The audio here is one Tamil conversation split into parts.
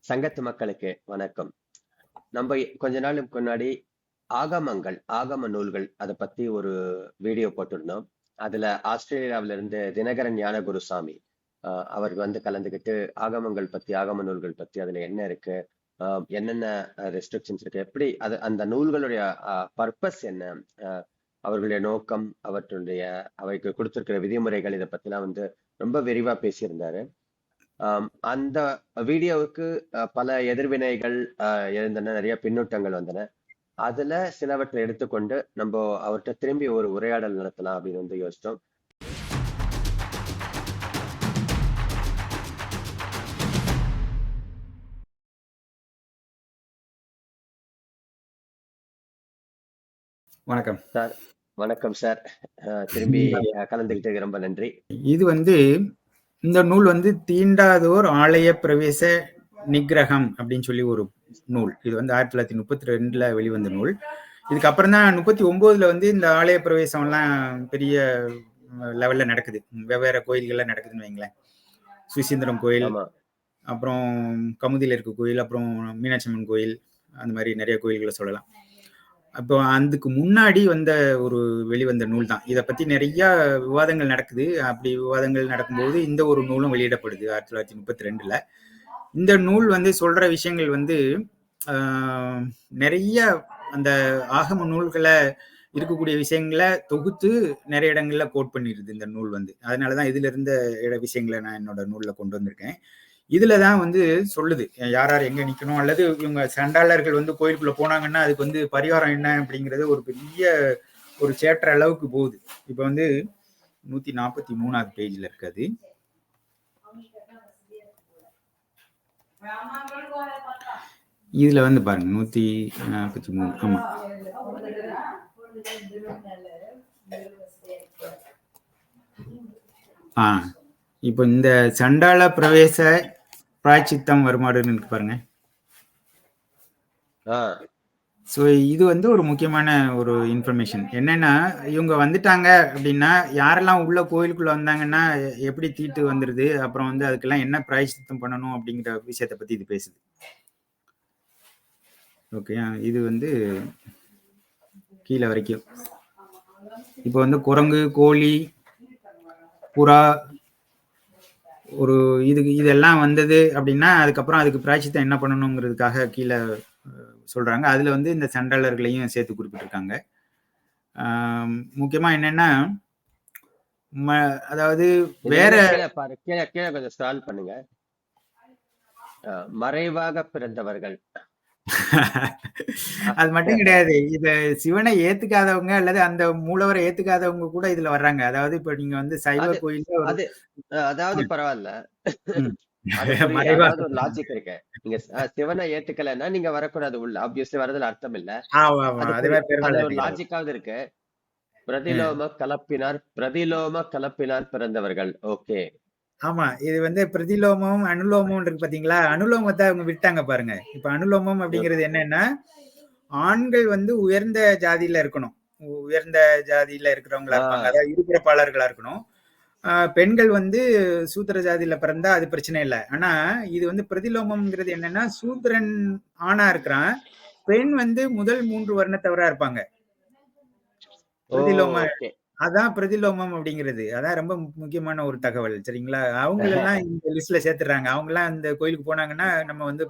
சங்கத்து மக்களுக்கு வணக்கம். நம்ம கொஞ்ச நாளுக்கு முன்னாடி ஆகம நூல்கள் அதை பத்தி ஒரு வீடியோ போட்டிருந்தோம். அதுல ஆஸ்திரேலியாவில இருந்து தினகரன் ஞானகுருசாமி அவர் வந்து கலந்துக்கிட்டு ஆகம நூல்கள் பத்தி அதுல என்ன இருக்கு, என்னென்ன ரெஸ்ட்ரிக்ஷன்ஸ் இருக்கு, எப்படி அந்த நூல்களுடைய பர்பஸ் என்ன, அவர்களுடைய நோக்கம், அவைக்கு கொடுத்திருக்கிற விதிமுறைகள், இதை பத்திலாம் வந்து ரொம்ப விரிவா பேசியிருந்தாரு. அந்த வீடியோவுக்கு பல எதிர்வினைகள் எழுந்தன, நிறைய பின்னூட்டங்கள் வந்தன. அதுல சிலவற்றை எடுத்துக்கொண்டு நம்ம அவர்கிட்ட திரும்பி ஒரு உரையாடல் நடத்தலாம் அப்படின்னு வந்து யோசிச்சோம். வணக்கம் சார். வணக்கம் சார். திரும்பி கலந்துகிட்டு ரொம்ப நன்றி. இது வந்து இந்த நூல் வந்து தீண்டாதோர் ஆலய பிரவேச நிகிரகம் அப்படின்னு சொல்லி ஒரு நூல். இது வந்து 1932 வெளிவந்த நூல். இதுக்கப்புறம் தான் 39 வந்து இந்த ஆலய பிரவேசம் எல்லாம் பெரிய லெவல்ல நடக்குது, வெவ்வேறு கோயில்கள்ல நடக்குதுன்னு வைங்களேன். சுசீந்திரம் கோயில், அப்புறம் கமுதியில் இருக்க கோயில், அப்புறம் மீனாட்சி அம்மன் கோயில், அந்த மாதிரி நிறைய கோயில்களை சொல்லலாம். அப்போ அதுக்கு முன்னாடி வந்த ஒரு வெளிவந்த நூல் தான். இதை பத்தி நிறைய விவாதங்கள் நடக்குது. அப்படி விவாதங்கள் நடக்கும்போது இந்த ஒரு நூலும் வெளியிடப்படுது 1932. இந்த நூல் வந்து சொல்ற விஷயங்கள் வந்து நிறைய அந்த ஆகம நூல்களை இருக்கக்கூடிய விஷயங்களை தொகுத்து நிறைய இடங்கள்ல கோட் பண்ணிடுது இந்த நூல் வந்து. அதனாலதான் இதுல இருந்த விஷயங்களை நான் என்னோட நூல்ல கொண்டு வந்திருக்கேன். இதுலதான் வந்து சொல்லுது யார் யார் எங்க நிக்கணும், அல்லது இவங்க சண்டாளர்கள் வந்து கோயிலுக்குள்ள போனாங்கன்னா அதுக்கு வந்து பரிகாரம் என்ன அப்படிங்கிறது ஒரு பெரிய ஒரு சேற்ற அளவுக்கு போகுது. இப்ப வந்து 143வது பேஜ்ல இருக்காது. இதுல வந்து பாருங்க 143. ஆமா, இப்போ இந்த சண்டாள பிரவேச பிராய்ச்சித்தம் வருமாடுன்னு இருக்கு பாருங்க. ஸோ இது வந்து ஒரு முக்கியமான ஒரு இன்ஃபர்மேஷன். என்னன்னா, இவங்க வந்துட்டாங்க அப்படின்னா யாரெல்லாம் உள்ள கோயிலுக்குள்ள வந்தாங்கன்னா எப்படி தீட்டு வந்துருது, அப்புறம் வந்து அதுக்கெல்லாம் என்ன பிராய்ச்சித்தம் பண்ணணும் அப்படிங்கிற விஷயத்த பத்தி இது பேசுது. ஓகே, இது வந்து கீழே வரைக்கும். இப்போ வந்து குரங்கு, கோழி, புறா, ஒரு இதெல்லாம் வந்தது அப்படின்னா அதுக்கப்புறம் அதுக்கு பிராய்ச்சித்தம் என்ன பண்ணணுங்கிறதுக்காக கீழே சொல்றாங்க. அதுல வந்து இந்த சண்டாளர்களையும் சேர்த்து குறிப்பிட்டிருக்காங்க. முக்கியமா என்னன்னா, அதாவது வேற கீழே கொஞ்சம் ஸ்க்ரால் பண்ணுங்க. மறைவாக பிறந்தவர்கள் அது மட்டும் கிடையாது. இத சிவனை ஏத்துக்காதவங்க அல்லது அந்த மூலவரை ஏத்துக்காதவங்க கூட இதுல வர்றாங்க. அதாவது இப்ப நீங்க வந்து சைவ கோயில்ல அதாவது பரவாயில்ல, ஒரு லாஜிக் இருக்கு. நீங்க சிவனை ஏத்துக்கலன்னா நீங்க வரக்கூடாது உள்ள. ஆப்வியஸ்லி வரதுல அர்த்தம் இல்ல. அது ஒரு லாஜிக்காவது இருக்கு. பிரதிலோம கலப்பினார் பிறந்தவர்கள். ஓகே, ஆமா, இது வந்து பிரதிலோமம் அனுலோமம் இருக்கு பாத்தீங்களா. அனுலோமத்தை அவங்க விட்டாங்க பாருங்க. இப்ப அனுலோமம் அப்படிங்கிறது என்னன்னா, ஆண்கள் வந்து உயர்ந்த ஜாதியில இருக்கணும், உயர்ந்த ஜாதியில இருக்கிறவங்களா இருப்பாங்க, அதாவது இருபிறப்பாளர்களா இருக்கணும். பெண்கள் வந்து சூத்திர ஜாதியில பிறந்தா அது பிரச்சனை இல்லை. ஆனா இது வந்து பிரதிலோமம்ங்கிறது என்னன்னா, சூத்திரன் ஆணா இருக்கிறான், பெண் வந்து முதல் 3 வர்ணத்தவரா இருப்பாங்க. பிரதிலோம, அதான் பிரதிலோமம் அப்படிங்கிறது. அதான் ரொம்ப முக்கியமான ஒரு தகவல், சரிங்களா. அவங்க எல்லாம் இந்த லிஸ்ட்ல சேர்த்துறாங்க. அவங்க எல்லாம் இந்த கோயிலுக்கு போனாங்கன்னா நம்ம வந்து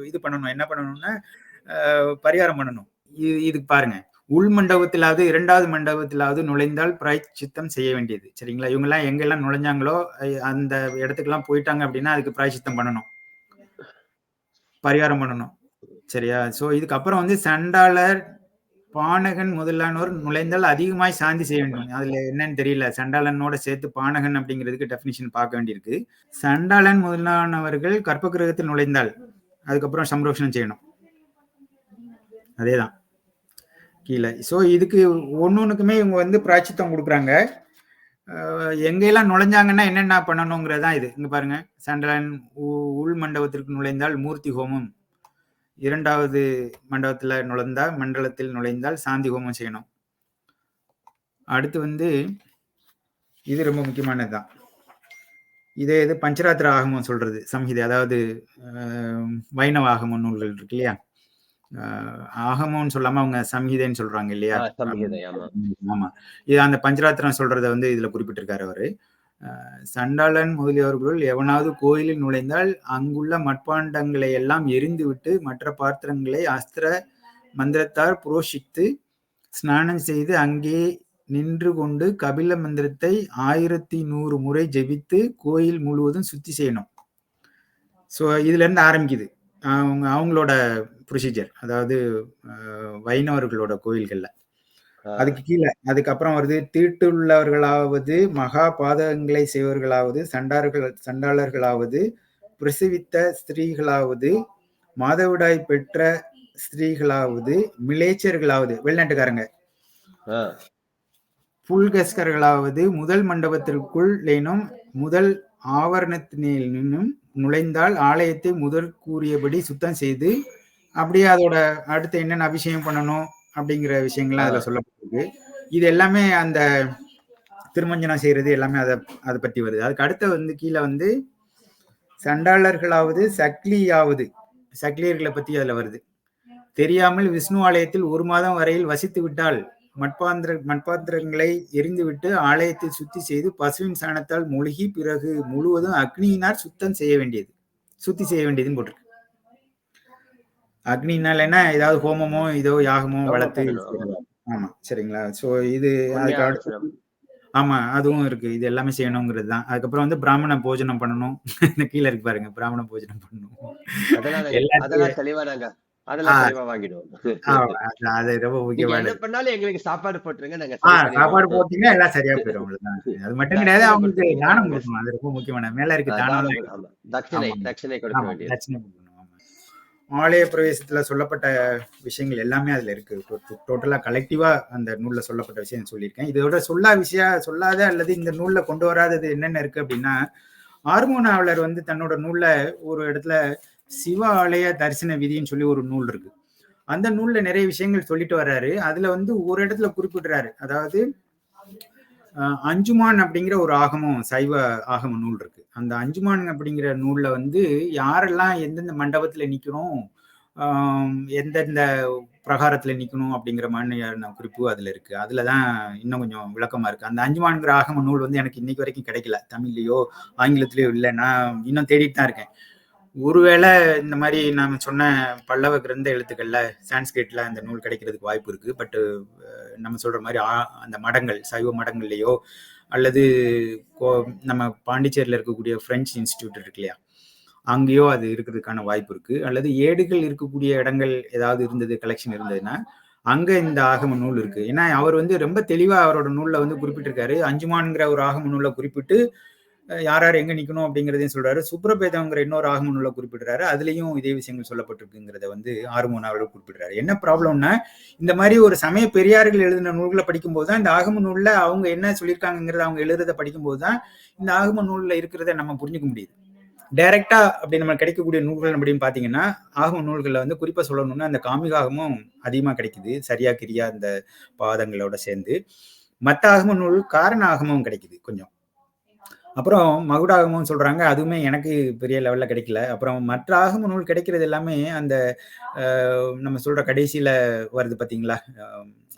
இது பண்ணணும், என்ன பண்ணணும்னா பரிகாரம் பண்ணணும். இதுக்கு பாருங்க, உள் மண்டபத்திலாவது 2வது மண்டபத்திலாவது நுழைந்தால் பிராய்ச்சித்தம் செய்ய வேண்டியது, சரிங்களா. இவங்க எல்லாம் எங்கெல்லாம் நுழைஞ்சாங்களோ அந்த இடத்துக்கு எல்லாம் போயிட்டாங்க அப்படின்னா அதுக்கு பிராய்ச்சித்தம் பண்ணணும், பரிகாரம் பண்ணணும், சரியா. சோ இதுக்கப்புறம் வந்து சண்டாளர், பானகன் முதலானோர் நுழைந்தால் அதிகமாய் சாந்தி செய்ய வேண்டும். அதுல என்னன்னு தெரியல, சண்டாளனோட சேர்த்து பானகன் அப்படிங்கிறதுக்கு டெபினிஷன் பார்க்க வேண்டியிருக்கு. சண்டாளன் முதலானவர்கள் கற்ப கிரகத்தில் நுழைந்தால் அதுக்கப்புறம் சம்ரோஷணம் செய்யணும், அதேதான் கீழே. ஸோ இதுக்கு ஒன்னொன்னுக்குமே இவங்க வந்து பிராய்ச்சித்தம் கொடுக்குறாங்க. எங்கெல்லாம் நுழைஞ்சாங்கன்னா என்னென்ன பண்ணணுங்கிறதான் இது. இங்க பாருங்க, சண்டாளன் உள் மண்டபத்திற்கு நுழைந்தால் மூர்த்தி ஹோமம், 2வது மண்டலத்தில் நுழைந்தால் சாந்தி ஹோமம் செய்யணும். அடுத்து வந்து இது ரொம்ப முக்கியமானதுதான், இதே இது பஞ்சராத்திர ஆகமம் சொல்றது சம்ஹிதை, அதாவது வைணவ ஆகம நூல்கள் இருக்கு இல்லையா, ஆகமம்னு சொல்லாம அவங்க சம்ஹிதைன்னு சொல்றாங்க இல்லையா. சம்ஹிதை, ஆமா. ஆமா, இது அந்த பஞ்சராத்திரம் சொல்றத வந்து இதுல குறிப்பிட்டிருக்காரு அவரு. சண்டாளன் முதலியவர்களுள் எவனாவது கோயிலில் நுழைந்தால் அங்குள்ள மட்பாண்டங்களை எல்லாம் எரிந்துவிட்டு மற்ற பாத்திரங்களை அஸ்திர மந்திரத்தால் புரோஷித்து ஸ்நானம் செய்து அங்கே நின்று கொண்டு கபில மந்திரத்தை 1100 முறை ஜெபித்து கோயில் முழுவதும் சுத்தி செய்யணும். ஸோ இதுல இருந்து ஆரம்பிக்குது அவங்களோட ப்ரொசீஜர், அதாவது வைணவர்களோட கோயில்கள்ல. அதுக்கு கீழே அதுக்கப்புறம் வருது, தீட்டுள்ளவர்களாவது மகா பாதகங்களை செய்வர்களாவது சண்டாளர்களாவது பிரசவித்த ஸ்திரீகளாவது மாதவிடாய் பெற்ற ஸ்திரீகளாவது மிலேச்சர்களாவது வெளிநாட்டுக்காரங்க புல்கஸ்கர்களாவது முதல் மண்டபத்திற்குள் முதல் ஆவரணத்தினும் நுழைந்தால் ஆலயத்தை முதல் கூறியபடி சுத்தம் செய்து அப்படியே அதோட அடுத்து என்னென்ன அபிஷேகம் பண்ணணும் அப்படிங்கிற விஷயங்கள்லாம் அதுல சொல்லப்பட்டிருக்கு. இது எல்லாமே அந்த திருமஞ்சனம் செய்யறது எல்லாமே அதை பற்றி வருது. அதுக்கு அடுத்த வந்து கீழே வந்து சண்டாளர்களாவது சக்லியர்களை பத்தி அதுல வருது. தெரியாமல் விஷ்ணு ஆலயத்தில் 1 மாதம் வரையில் வசித்து விட்டால் மட்பாத்திரங்களை எரிந்துவிட்டு ஆலயத்தை சுத்தி செய்து பசுவின் சாணத்தால் மூழ்கி பிறகு முழுவதும் அக்னியினால் சுத்தி செய்ய வேண்டியதுன்னு போட்டிருக்கு. அக்னினால் என்ன, ஏதாவது ஹோமமோ இதோ யாகமோ வளர்த்து. ஆமா, சரிங்களா. சோ இது ஆமா அதுவும் இருக்கு, இது எல்லாமே செய்யணுங்கிறது தான். அதுக்கப்புறம் வந்து பிராமண போஜனம் பண்ணணும். இந்த கீழே இருக்கு பாருங்க, பிராமண போஜனம் பண்ணணும். அது ரொம்ப முக்கியமான. சாப்பாடு போட்டுருங்க, சாப்பாடு போட்டீங்கன்னா எல்லாம் சரியா போயிடும். அது மட்டும் கிடையாது, அவங்களுக்கு தானம் கொடுக்கணும், அது ரொம்ப முக்கியமான. மேல இருக்கு தானம், தட்சணை கொடுக்க வேண்டியது. ஆலய பிரவேசத்துல சொல்லப்பட்ட விஷயங்கள் எல்லாமே அதுல இருக்கு. டோட்டலா கலெக்டிவா அந்த நூல்ல சொல்லப்பட்ட விஷயம் சொல்லியிருக்கேன். இதோட சொல்லாத அல்லது இந்த நூல்ல கொண்டு வராதது என்னென்ன இருக்கு அப்படின்னா, ஆறுமுக நாவலர் வந்து தன்னோட நூல்ல ஒரு இடத்துல சிவ ஆலய தரிசன விதின்னு சொல்லி ஒரு நூல் இருக்கு. அந்த நூல்ல நிறைய விஷயங்கள் சொல்லிட்டு வர்றாரு. அதுல வந்து ஒரு இடத்துல குறிப்பிடுறாரு, அதாவது அஞ்சுமான் அப்படிங்கிற ஒரு ஆகமம், சைவ ஆகம நூல் இருக்கு. அந்த அஞ்சுமான் அப்படிங்கிற நூல்ல வந்து யாரெல்லாம் எந்தெந்த மண்டபத்துல நிக்கணும், எந்தெந்த பிரகாரத்துல நிக்கணும் அப்படிங்கிற மாதிரியான குறிப்பு அதுல இருக்கு. அதுலதான் இன்னும் கொஞ்சம் விளக்கமா இருக்கு. அந்த அஞ்சுமான்ங்கிற ஆகம நூல் வந்து எனக்கு இன்னைக்கு வரைக்கும் கிடைக்கல, தமிழ்லயோ ஆங்கிலத்திலயோ இல்லை. நான் இன்னும் தேடிட்டு தான் இருக்கேன். ஒருவேளை இந்த மாதிரி நாம சொன்ன பல்லவ கிரந்த எழுத்துக்கள்ல சான்ஸ்கிரிட்ல அந்த நூல் கிடைக்கிறதுக்கு வாய்ப்பு இருக்கு. பட் நம்ம சொல்ற மாதிரி அந்த மடங்கள், சைவ மடங்கள்லயோ அல்லது நம்ம பாண்டிச்சேரியில இருக்கக்கூடிய பிரெஞ்சு இன்ஸ்டிடியூட் இருக்கு இல்லையா, அங்கேயோ அது இருக்கிறதுக்கான வாய்ப்பு இருக்கு. அல்லது ஏடுகள் இருக்கக்கூடிய இடங்கள் ஏதாவது இருந்தது, கலெக்ஷன் இருந்ததுன்னா அங்க இந்த ஆகம நூல் இருக்கு. ஏன்னா அவர் வந்து ரொம்ப தெளிவா அவரோட நூல்ல வந்து குறிப்பிட்டிருக்காரு. அஞ்சுமான்ங்கிற ஒரு ஆகம நூலை குறிப்பிட்டு யார் எங்க நிக்கணும் அப்படிங்கிறதையும் சொல்றாரு. சுப்ரபேதம்ங்கிற இன்னொரு ஆகம நூலை குறிப்பிடுறாரு. அதுலயும் இதே விஷயங்கள் சொல்லப்பட்டிருக்குங்கிறத வந்து ஆறுமுக நாவலர் குறிப்பிடுறாரு. என்ன ப்ராப்ளம்னா, இந்த மாதிரி ஒரு சமய பெரியார்கள் எழுதின நூல்களை படிக்கும்போது தான் இந்த ஆகம நூல்ல அவங்க என்ன சொல்லியிருக்காங்கிறத, அவங்க எழுதுறத படிக்கும்போது தான் இந்த ஆகம நூல்ல இருக்கிறத நம்ம புரிஞ்சுக்க முடியுது. டைரக்டா அப்படி நம்ம கிடைக்கக்கூடிய நூல்கள் அப்படின்னு பாத்தீங்கன்னா, ஆகம நூல்கள்ல வந்து குறிப்பா சொல்லணும்னா அந்த காமிகாகமும் அதிகமா கிடைக்குது, சரியா கிரியா இந்த பாதங்களோட சேர்ந்து. மற்ற ஆகம நூல் காரண ஆகமும் கிடைக்குது கொஞ்சம். அப்புறம் மகுடாகமும் சொல்றாங்க, அதுவுமே எனக்கு பெரிய லெவல்ல கிடைக்கல. அப்புறம் மற்ற ஆகம நூல் கிடைக்கிறது எல்லாமே அந்த நம்ம சொல்ற கடைசியில வருது பாத்தீங்களா,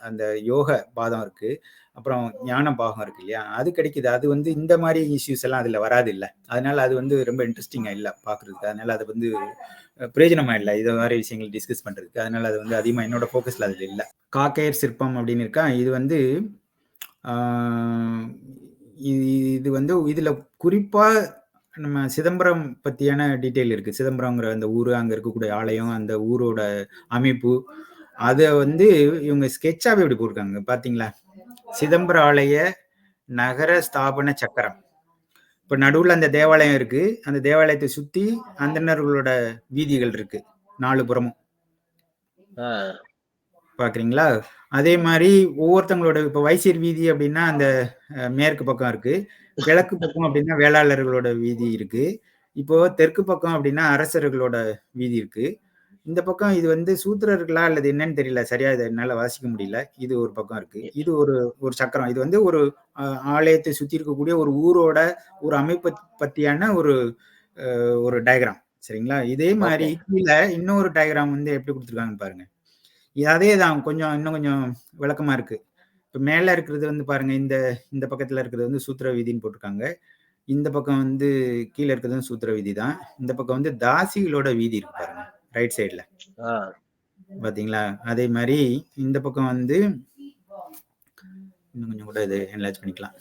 அந்த யோக பாதம் இருக்கு, அப்புறம் ஞான பாகம் இருக்கு இல்லையா, அது கிடைக்குது. அது வந்து இந்த மாதிரி இஷ்யூஸ் எல்லாம் அதுல வராது இல்லை. அதனால அது வந்து ரொம்ப இன்ட்ரெஸ்டிங்கா இல்லை பாக்குறதுக்கு. அதனால அது வந்து பிரயோஜனமா இல்லை இது மாதிரி விஷயங்கள் டிஸ்கஸ் பண்றதுக்கு. அதனால அது வந்து அதிகமா என்னோட போக்கஸ்ல அதுல இல்லை. காக்கையர் சிற்பம் அப்படின்னு இருக்கா, இது வந்து இது வந்து இதுல குறிப்பா நம்ம சிதம்பரம் பத்தியான டீட்டெயில் இருக்கு. சிதம்பரம்ங்கிற அந்த ஊரு, அங்க இருக்கக்கூடிய ஆலயம், அந்த ஊரோட அமைப்பு, அத வந்து இவங்க ஸ்கெட்சாவே இப்படி போட்டிருக்காங்க பாத்தீங்களா. சிதம்பர ஆலய நகர ஸ்தாபன சக்கரம். இப்ப நடுவுல அந்த தேவாலயம் இருக்கு, அந்த தேவாலயத்தை சுத்தி அந்தணர்களோட வீதிகள் இருக்கு 4 புறமும், பாக்குறீங்களா. அதே மாதிரி ஒவ்வொருத்தங்களோட, இப்ப வைசியர் வீதி அப்படின்னா அந்த மேற்கு பக்கம் இருக்கு, கிழக்கு பக்கம் அப்படின்னா வேளாளர்களோட வீதி இருக்கு, இப்போ தெற்கு பக்கம் அப்படின்னா அரசர்களோட வீதி இருக்கு, இந்த பக்கம் இது வந்து சூத்திரர்களா அல்லது என்னன்னு தெரியல, சரியா இதை என்னால வாசிக்க முடியல. இது ஒரு பக்கம் இருக்கு. இது ஒரு ஒரு சக்கரம். இது வந்து ஒரு ஆலயத்தை சுத்தி இருக்கக்கூடிய ஒரு ஊரோட ஒரு அமைப்பை பத்தியான ஒரு டயக்ராம். சரிங்களா? இதே மாதிரி கீழே இன்னொரு டயக்ராம் வந்து எப்படி கொடுத்துருக்காங்கன்னு பாருங்க. அதே தான், கொஞ்சம் இன்னும் கொஞ்சம் விளக்கமா இருக்கு. இப்போ மேல இருக்கிறது வந்து பாருங்க, இந்த பக்கத்துல இருக்கிறது வந்து சூத்திர வீதின்னு போட்டிருக்காங்க. இந்த பக்கம் வந்து கீழே இருக்கிறது சூத்திர வீதி தான். இந்த பக்கம் வந்து தாசிகளோட வீதி இருக்கு பாருங்க, ரைட் சைடுல. பாத்தீங்களா? அதே மாதிரி இந்த பக்கம் வந்து இன்னும் கொஞ்சம் கூட இது என்லார்ஜ் பண்ணிக்கலாம்.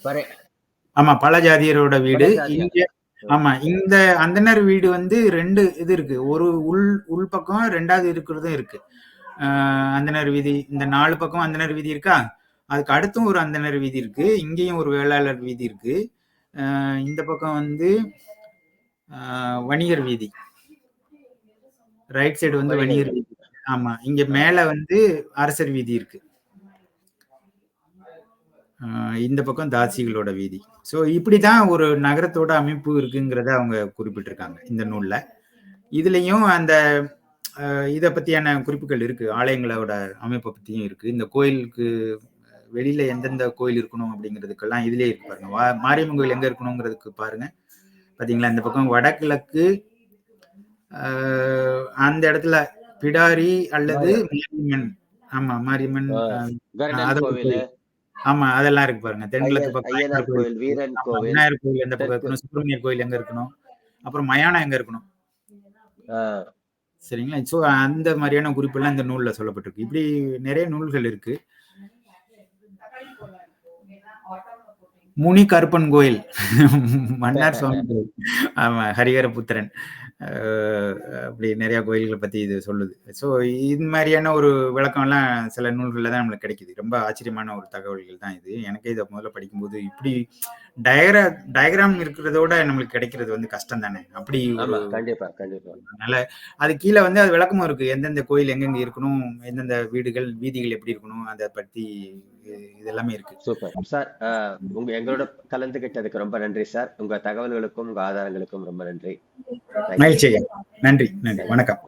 ஆமா, பல ஜாதியரோட வீடு இங்க. ஆமா, இந்த அந்தனர் வீடு வந்து 2 இது இருக்கு. ஒரு உள் பக்கம், 2வது இருக்கிறதும் இருக்கு. அந்தனர் வீதி, இந்த 4 பக்கம் அந்தனர் வீதி இருக்கா, அதுக்கு அடுத்தும் ஒரு அந்தனர் வீதி இருக்கு. இங்கேயும் ஒரு வேளாளர் வீதி இருக்கு. இந்த பக்கம் வந்து வணிகர் வீதி, ரைட் சைடு வந்து வணிகர் வீதி. ஆமா, இங்க மேல வந்து அரசர் வீதி இருக்கு. இந்த பக்கம் தாசிகளோட வீதி. ஸோ இப்படிதான் ஒரு நகரத்தோட அமைப்பு இருக்குங்கிறத அவங்க குறிப்பிட்டிருக்காங்க இந்த நூல்ல. இதுலயும் அந்த இதை பத்தியான குறிப்புகள் இருக்கு, ஆலயங்களோட அமைப்பை பத்தியும் இருக்கு. இந்த கோயிலுக்கு வெளியில எந்தெந்த கோயில் இருக்கணும் அப்படிங்கிறதுக்கெல்லாம் இதுலயே இருக்கு பாருங்க. மாரியம்மன் கோயில் எங்க இருக்கணுங்கிறதுக்கு பாருங்க. பாத்தீங்களா? இந்த பக்கம் வடகிழக்கு அந்த இடத்துல பிடாரி அல்லது மாரியம்மன். ஆமா, மாரியம்மன். ஆமா, அதெல்லாம் இருக்கு பாருங்க. தென்கிழக்கு பக்கம் விநாயகர் கோயில் எந்த பக்கம் இருக்கணும், சுப்பிரமணியர் கோயில் எங்க இருக்கணும், அப்புறம் மயானம் எங்க இருக்கணும். சரிங்களா? சோ அந்த மாதிரியான குறிப்பெல்லாம் இந்த நூல்ல சொல்லப்பட்டிருக்கு. இப்படி நிறைய நூல்கள் இருக்கு. முனி கருப்பன் கோயில், மன்னார் சுவாமி கோயில், ஆமா, ஹரிஹரபுத்திரன், அப்படி நிறைய கோயில்களை பத்தி இது சொல்லுது. ஸோ இது மாதிரியான ஒரு விளக்கம் எல்லாம் சில நூல்கள்ல தான் நம்மளுக்கு கிடைக்குது. ரொம்ப ஆச்சரியமான ஒரு தகவல்கள் தான் இது. எனக்கே இதை முதல்ல படிக்கும்போது இப்படி டயக்ராம் இருக்கிறதோட நம்மளுக்கு கிடைக்கிறது வந்து கஷ்டம் தானே. அப்படி கண்டிப்பா கண்டிப்பா. அதனால அது கீழே வந்து அது விளக்கமும் இருக்கு, எந்தெந்த கோயில் எங்கெங்க இருக்கணும், எந்தெந்த வீதிகள் எப்படி இருக்கணும், அதை பத்தி இது எல்லாமே இருக்கு. Super sir. எங்களோட கலந்துகிட்டதுக்கு ரொம்ப நன்றி சார். உங்க தகவல்களுக்கும் உங்க ஆதாரங்களுக்கும் ரொம்ப நன்றி. மகிழ்ச்சி. நன்றி. வணக்கம்.